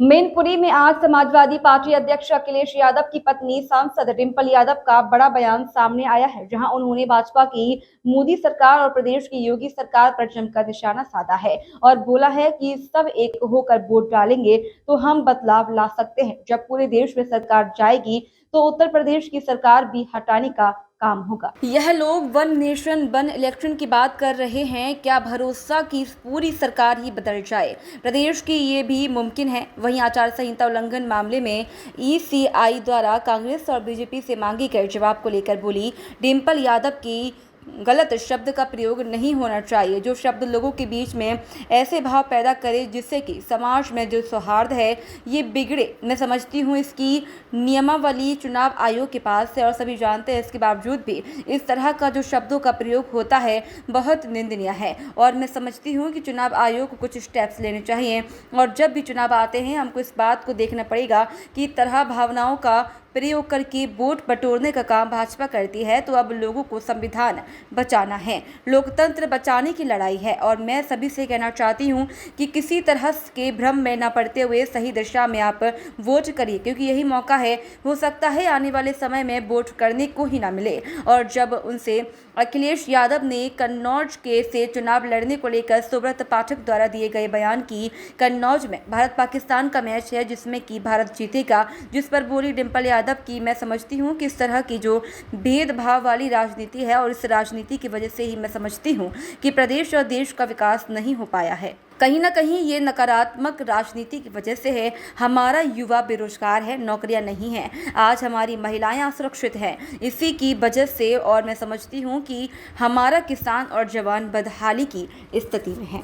मैनपुरी में आज समाजवादी पार्टी अध्यक्ष अखिलेश यादव की पत्नी सांसद डिंपल यादव का बड़ा बयान सामने आया है, जहां उन्होंने भाजपा की मोदी सरकार और प्रदेश की योगी सरकार पर जमकर निशाना साधा है और बोला है कि सब एक होकर वोट डालेंगे तो हम बदलाव ला सकते हैं। जब पूरे देश में सरकार जाएगी तो उत्तर प्रदेश की सरकार भी हटाने का काम होगा। यह लोग वन नेशन वन इलेक्शन की बात कर रहे हैं, क्या भरोसा कि पूरी सरकार ही बदल जाए? प्रदेश की ये भी मुमकिन है। वहीं आचार संहिता उल्लंघन मामले में ईसीआई द्वारा कांग्रेस और बीजेपी से मांगे गए जवाब को लेकर बोली डिंपल यादव की गलत शब्द का प्रयोग नहीं होना चाहिए, जो शब्द लोगों के बीच में ऐसे भाव पैदा करे जिससे कि समाज में जो सौहार्द है ये बिगड़े। मैं समझती हूँ इसकी नियमावली चुनाव आयोग के पास है और सभी जानते हैं, इसके बावजूद भी इस तरह का जो शब्दों का प्रयोग होता है बहुत निंदनीय है और मैं समझती हूँ कि चुनाव आयोग को कुछ स्टेप्स लेने चाहिए और जब भी चुनाव आते हैं हमको इस बात को देखना पड़ेगा कि तरह भावनाओं का प्रयोग करके वोट बटोरने का काम भाजपा करती है। तो अब लोगों को संविधान बचाना है, लोकतंत्र बचाने की लड़ाई है और मैं सभी से कहना चाहती हूं कि किसी तरह के भ्रम में न पड़ते हुए सही दिशा में आप वोट करिए, क्योंकि यही मौका है। हो सकता है आने वाले समय में वोट करने को ही ना मिले। और जब उनसे अखिलेश यादव ने कन्नौज के से चुनाव लड़ने को लेकर सुब्रत पाठक द्वारा दिए गए बयान की कन्नौज में भारत पाकिस्तान का मैच है जिसमें कि भारत जीतेगा, जिस पर बोली डिंपल यादव की मैं समझती हूं कि इस तरह की जो भेदभाव वाली राजनीति है और इस राजनीति की वजह से ही मैं समझती हूं कि प्रदेश और देश का विकास नहीं हो पाया है। कहीं ना कहीं ये नकारात्मक राजनीति की वजह से है। हमारा युवा बेरोजगार है, नौकरियां नहीं हैं, आज हमारी महिलाएं असुरक्षित हैं इसी की वजह से। और मैं समझती हूं कि हमारा किसान और जवान बदहाली की स्थिति में है।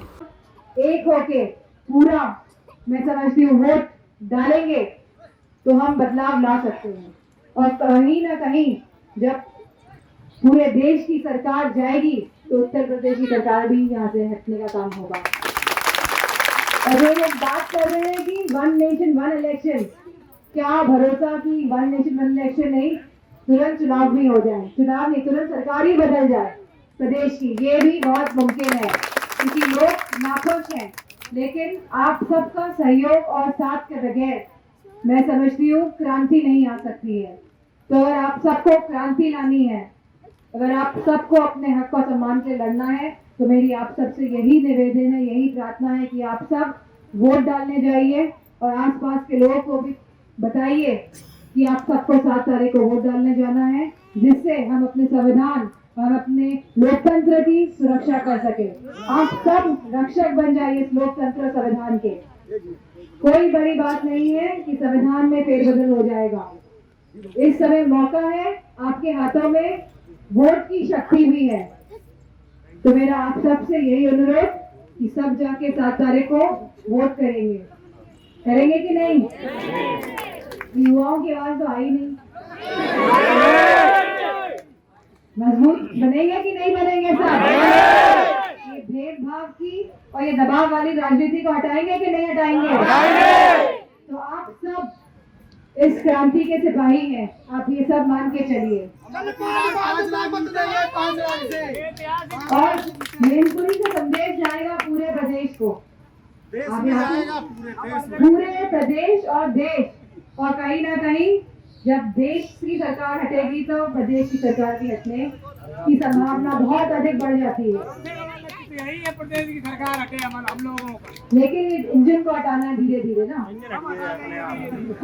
एक होके पूरा मैं समझती हूँ वोट डालेंगे तो हम बदलाव ला सकते हैं और कहीं ना कहीं जब पूरे देश की सरकार जाएगी तो उत्तर प्रदेश की सरकार भी यहाँ से हटने का काम होगा। और ये लोग बात कर रहे हैं कि वन नेशन वन इलेक्शन, क्या भरोसा कि वन नेशन वन इलेक्शन नहीं तुरंत चुनाव भी हो जाए, चुनाव नहीं तुरंत सरकार ही बदल जाए प्रदेश की, ये भी बहुत मुमकिन है क्योंकि लोग नाखुश हैं। लेकिन आप सबका सहयोग और साथ के बगैर मैं समझती हूँ क्रांति नहीं आ सकती है। तो अगर आप सबको क्रांति लानी है, अगर आप सबको अपने हक और सम्मान से लड़ना है तो मेरी आप सबसे यही निवेदन है, यही प्रार्थना है कि आप सब वोट डालने जाइए और आसपास के लोगों को भी बताइए कि आप सबको 7 तारीख को वोट डालने जाना है, जिससे हम अपने संविधान और अपने लोकतंत्र की सुरक्षा कर सके। आप सब रक्षक बन जाइए इस लोकतंत्र संविधान के। कोई बड़ी बात नहीं है कि संविधान में फेरबदल हो जाएगा। इस समय मौका है, आपके हाथों में वोट की शक्ति भी है। तो मेरा आप सबसे यही अनुरोध कि सब जाके 7 तारीख को वोट करेंगे, करेंगे कि नहीं? युवाओं की आवाज तो आई नहीं। मजबूत बनेंगे कि नहीं बनेंगे सब? ये भेदभाव की और ये दबाव वाली राजनीति को हटाएंगे कि नहीं हटाएंगे? तो आप सब इस क्रांति के सिपाही हैं, आप ये सब मान के चलिए। और मैनपुरी से संदेश जाएगा पूरे प्रदेश को, पूरे प्रदेश और देश। और कहीं ना कहीं जब देश की सरकार हटेगी तो प्रदेश की सरकार भी हटने की संभावना बहुत अधिक बढ़ जाती है। यही है प्रदेश की सरकार हटे हम लोगों को, लेकिन इंजन को हटाना धीरे धीरे ना।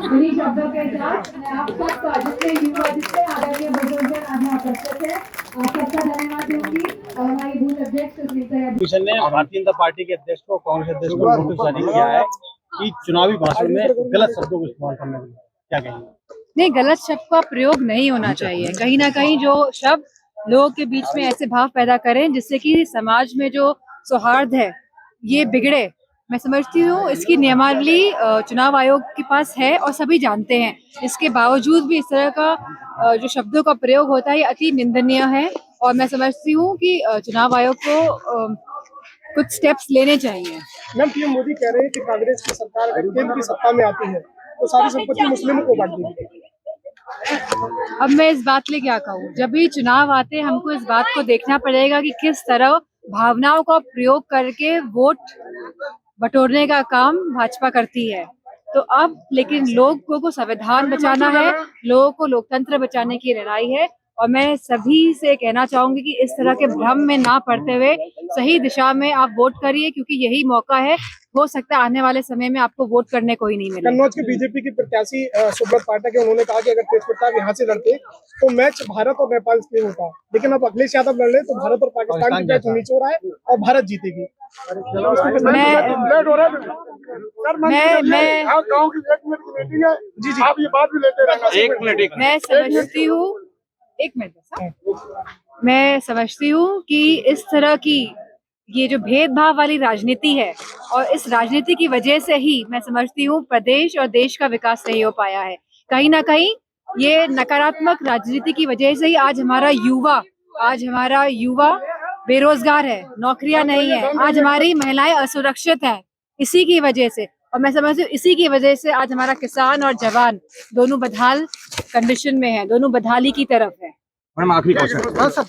इन्हीं शब्दों के साथ मैं आप सबका, जितने युवा जितने आदरणीय बुजुर्ग उपस्थित है, आप सबका धन्यवाद दूंगी। और हमारी बूथ अध्यक्ष कमीशन ने भारतीय जनता पार्टी के अध्यक्ष को, कांग्रेस अध्यक्ष को नोटिस जारी किया है कि चुनावी भाषण में गलत शब्दों को इस्तेमाल करने के लिए, क्या कहेंगे? नहीं, गलत शब्द का प्रयोग नहीं होना चाहिए। कहीं ना कहीं जो शब्द लोगों के बीच में ऐसे भाव पैदा करें जिससे कि समाज में जो सौहार्द है ये बिगड़े, मैं समझती हूँ इसकी नियमावली चुनाव आयोग के पास है और सभी जानते हैं। इसके बावजूद भी इस तरह का जो शब्दों का प्रयोग होता है ये अति निंदनीय है और मैं समझती हूँ कि चुनाव आयोग को कुछ स्टेप्स लेने चाहिए। मैम पीएम मोदी कह रहे हैं कि कांग्रेस की सरकार अगर केंद्र की सत्ता में आती है तो सारी संपत्ति मुस्लिमों को बांट देगी। अब मैं इस बात के लिए क्या कहूँ, जब भी चुनाव आते हैं हमको इस बात को देखना पड़ेगा कि किस तरह भावनाओं का प्रयोग करके वोट बटोरने का काम भाजपा करती है। तो अब लेकिन लोगों को संविधान बचाना है, लोगों को लोकतंत्र बचाने की लड़ाई है। और मैं सभी से कहना चाहूंगी कि इस तरह के भ्रम में ना पड़ते हुए सही दिशा में आप वोट करिए, क्योंकि यही मौका है। हो सकता है आने वाले समय में आपको वोट करने को ही नहीं मिले। कन्नौज के बीजेपी की प्रत्याशी सुब्रत पाठक है, उन्होंने कहा कि अगर तेज प्रताप यहाँ से लड़ते तो मैच भारत और नेपाल से होता, लेकिन अब अखिलेश यादव लड़ रहे तो भारत और पाकिस्तान की मैच नीचे हो रहा है और भारत जीतेगी। गाँव की 1 मिनट की मीटिंग है। जी आप ये बात भी लेते रहना। 1 मिनट मैं समझती हूँ, 1 मिनट बस, मैं समझती हूँ कि इस तरह की ये जो भेदभाव वाली राजनीति है, और इस राजनीति की वजह से ही मैं समझती हूँ प्रदेश और देश का विकास नहीं हो पाया है। कहीं ना कहीं ये नकारात्मक राजनीति की वजह से ही आज हमारा युवा बेरोजगार है, नौकरियां नहीं है, आज हमारी महिलाएं असुरक्षित हैं, इसी की वजह से। और मैं समझती हूँ इसी की वजह से आज हमारा किसान और जवान दोनों बदहाल कंडीशन में है, दोनों बदहाली की तरफ है। मैडम आखिरी क्वेश्चन।